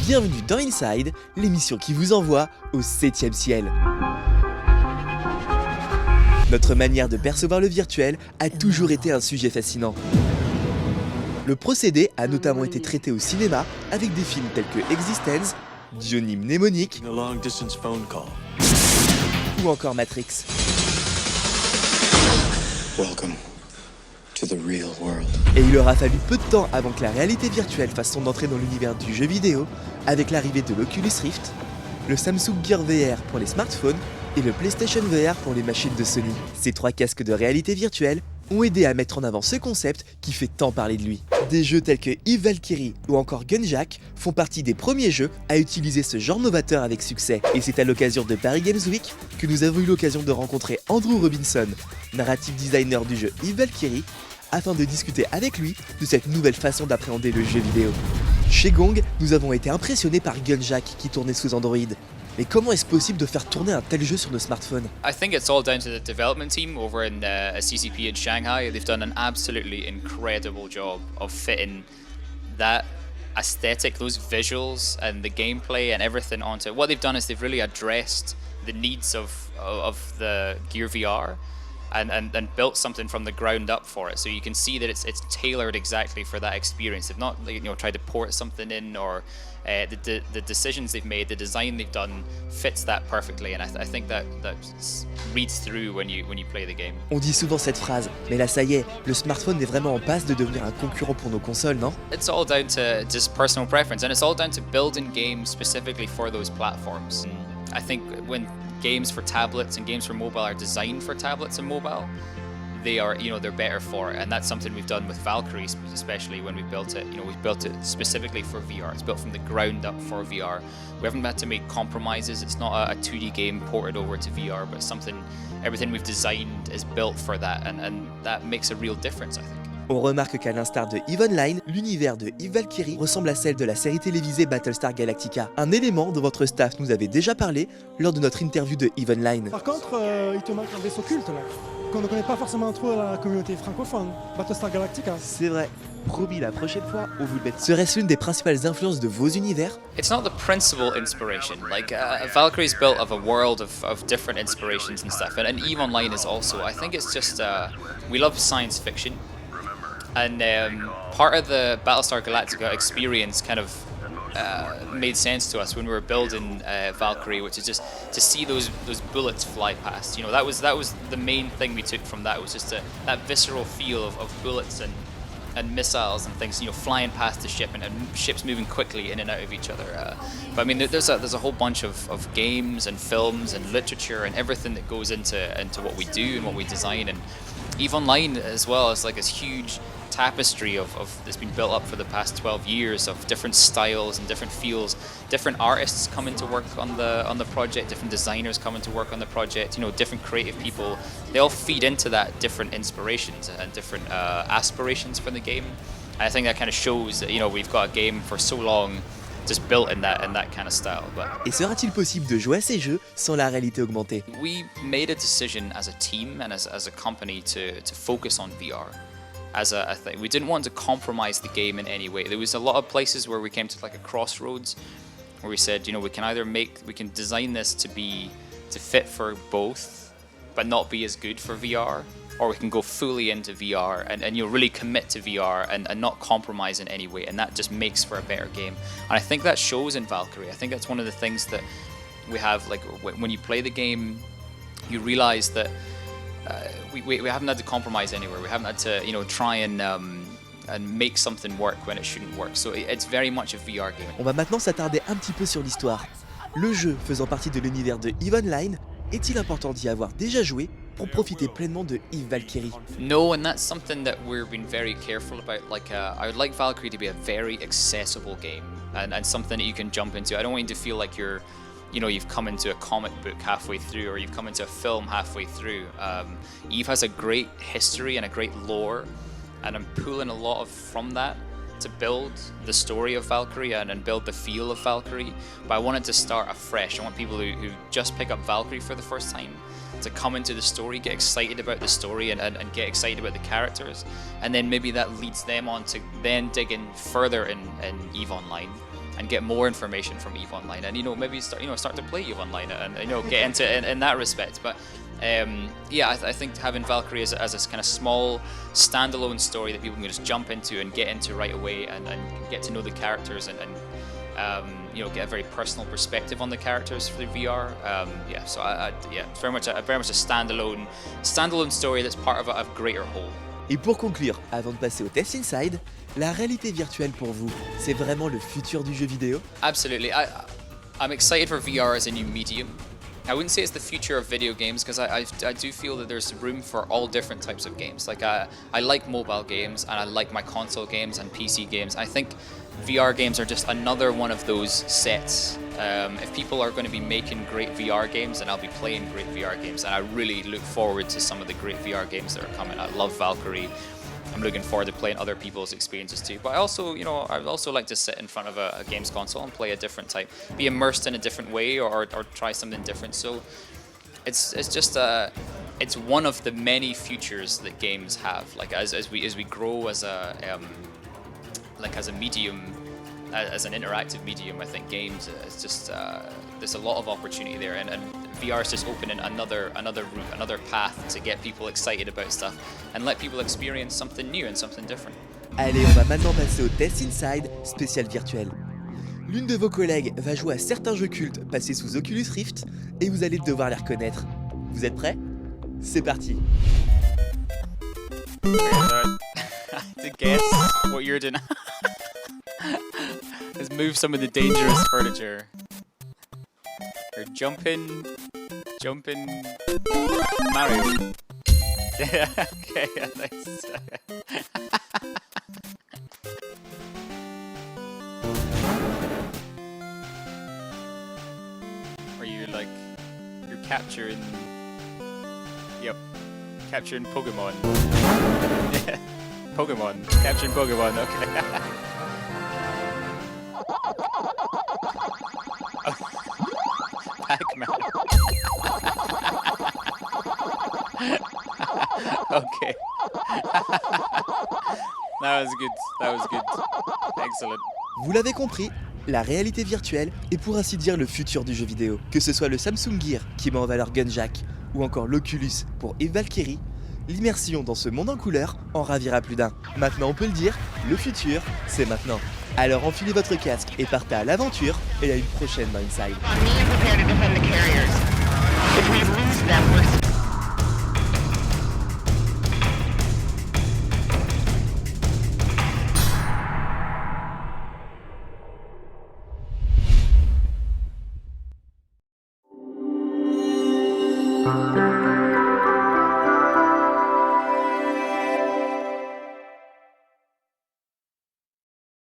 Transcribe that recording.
Bienvenue dans Inside, l'émission qui vous envoie au 7e ciel. Notre manière de percevoir le virtuel a toujours été un sujet fascinant. Le procédé a notamment été traité au cinéma avec des films tels que Existence, Johnny Mnemonic ou encore Matrix. Welcome to the real world. Et il aura fallu peu de temps avant que la réalité virtuelle fasse son entrée dans l'univers du jeu vidéo, avec l'arrivée de l'Oculus Rift, le Samsung Gear VR pour les smartphones et le PlayStation VR pour les machines de Sony. Ces trois casques de réalité virtuelle ont aidé à mettre en avant ce concept qui fait tant parler de lui. Des jeux tels que Valkyrie ou encore Gunjack font partie des premiers jeux à utiliser ce genre novateur avec succès. Et c'est à l'occasion de Paris Games Week que nous avons eu l'occasion de rencontrer Andrew Robinson, narrative designer du jeu Valkyrie, afin de discuter avec lui de cette nouvelle façon d'appréhender le jeu vidéo. Chez GONG, nous avons été impressionnés par Gunjack qui tournait sous Android. Mais comment est-ce possible de faire tourner un tel jeu sur nos smartphones? I think it's all down to the development team over in CCP in Shanghai. They've done an absolutely incredible job of fitting that aesthetic, those visuals and the gameplay and everything onto it. What they've done is they've really addressed the needs of the Gear VR and built something from the ground up for it. So you can see that it's tailored exactly for that experience. They've not tried to port something in or the decisions they've made, the design they've done fits that perfectly, and I think that reads through when you play the game. On dit souvent cette phrase, mais là ça y est, le smartphone est vraiment en passe de devenir un concurrent pour nos consoles, non? It's all down to just personal preference, and it's all down to building games specifically for those platforms. And I think when games for tablets and games for mobile are designed for tablets and mobile, they are, they're better for it, and that's something we've done with Valkyrie, especially when we built it. We've built it specifically for VR. It's built from the ground up for VR. We haven't had to make compromises. It's not a 2D game ported over to VR, but everything we've designed is built for that, and that makes a real difference, I think. On remarque qu'à l'instar de EVE Online, l'univers de Valkyrie ressemble à celle de la série télévisée Battlestar Galactica, un élément dont votre staff nous avait déjà parlé lors de notre interview de EVE Online. Par contre, il te manque un vaisseau culte là, qu'on ne connaît pas forcément trop dans la communauté francophone, Battlestar Galactica. C'est vrai, promis la prochaine fois, on vous le met. Serait-ce l'une des principales influences de vos univers? It's not the principal inspiration. Like Valkyrie is built of a world of different inspirations and stuff, and EVE Online is also. I think it's just we love science fiction. And part of the Battlestar Galactica experience kind of made sense to us when we were building Valkyrie, which is just to see those bullets fly past. That was the main thing we took from that. It was just that visceral feel of bullets and missiles and things, flying past the ship and ships moving quickly in and out of each other. But I mean, there's a whole bunch of games and films and literature and everything that goes into what we do and what we design. And EVE Online as well is like this huge tapestry of that's been built up for the past 12 years of different styles and different feels, different artists coming to work on the project, different designers coming to work on the project, different creative people. They all feed into that different inspirations and different aspirations for the game. And I think that kind of shows that we've got a game for so long just built in that kind of style. Et sera-t-il possible de jouer à ces jeux sans la réalité augmentée? We made a decision as a team and as a company to focus on VR. As a thing. We didn't want to compromise the game in any way. There was a lot of places where we came to like a crossroads where we said, we can design this to fit for both, but not be as good for VR, or we can go fully into VR and really commit to VR and not compromise in any way, and that just makes for a better game. And I think that shows in Valkyrie. I think that's one of the things that we have, like when you play the game, you realize that we haven't had to compromise anywhere. We haven't had to try and make something work when it shouldn't work. So it's very much a VR game. On va maintenant s'attarder un petit peu sur l'histoire. Le jeu faisant partie de l'univers de EVE Online, est-il important d'y avoir déjà joué pour profiter pleinement de Valkyrie? No, and that's something that we've been very careful about. Like I would like Valkyrie to be a very accessible game and something that you can jump into. I don't want you to feel like you're you know, you've come into a comic book halfway through, or you've come into a film halfway through. Eve has a great history and a great lore, and I'm pulling a lot from that to build the story of Valkyrie and build the feel of Valkyrie. But I wanted to start afresh. I want people who just pick up Valkyrie for the first time to come into the story, get excited about the story and get excited about the characters, and then maybe that leads them on to then dig in further in EVE Online and get more information from EVE Online, and maybe start to play EVE Online and get into it in that respect. But yeah, I think having Valkyrie as a kind of small standalone story that people can just jump into and get into right away and get to know the characters and get a very personal perspective on the characters through VR. Yeah, so it's very much a standalone story that's part of a greater whole. Et pour conclure, avant de passer au test inside, la réalité virtuelle pour vous, c'est vraiment le futur du jeu vidéo? Absolutely. I'm excited for VR as a new medium. I wouldn't say it's the future of video games, because I do feel that there's room for all different types of games. Like I like mobile games, and I like my console games and PC games. I think VR games are just another one of those sets. If people are going to be making great VR games, then I'll be playing great VR games, and I really look forward to some of the great VR games that are coming. I love Valkyrie. I'm looking forward to playing other people's experiences too. But I also, I'd also like to sit in front of a games console and play a different type, be immersed in a different way, or try something different. So it's just it's one of the many futures that games have. Like as we grow as a medium, as an interactive medium, I think games is just there's a lot of opportunity there, and VR is just opening another route, another path to get people excited about stuff and let people experience something new and something different. Allez, on va maintenant passer au test inside spécial virtuel. L'une de vos collègues va jouer à certains jeux cultes passés sous Oculus Rift et vous allez devoir les reconnaître. Vous êtes prêts? C'est parti. To guess what you're doing. Let's move some of the dangerous furniture. You're jumping Mario. Yeah, okay, nice. Are you you're capturing? Yep, capturing Pokemon. Yeah, Pokemon, capturing Pokemon. Okay. Pac-Man. Okay. That was good. Excellent. Vous l'avez compris, la réalité virtuelle est pour ainsi dire le futur du jeu vidéo. Que ce soit le Samsung Gear qui met en valeur Gunjack ou encore l'Oculus pour Valkyrie, l'immersion dans ce monde en couleur en ravira plus d'un. Maintenant on peut le dire, le futur, c'est maintenant. Alors enfilez votre casque et partez à l'aventure et à une prochaine dans Inside.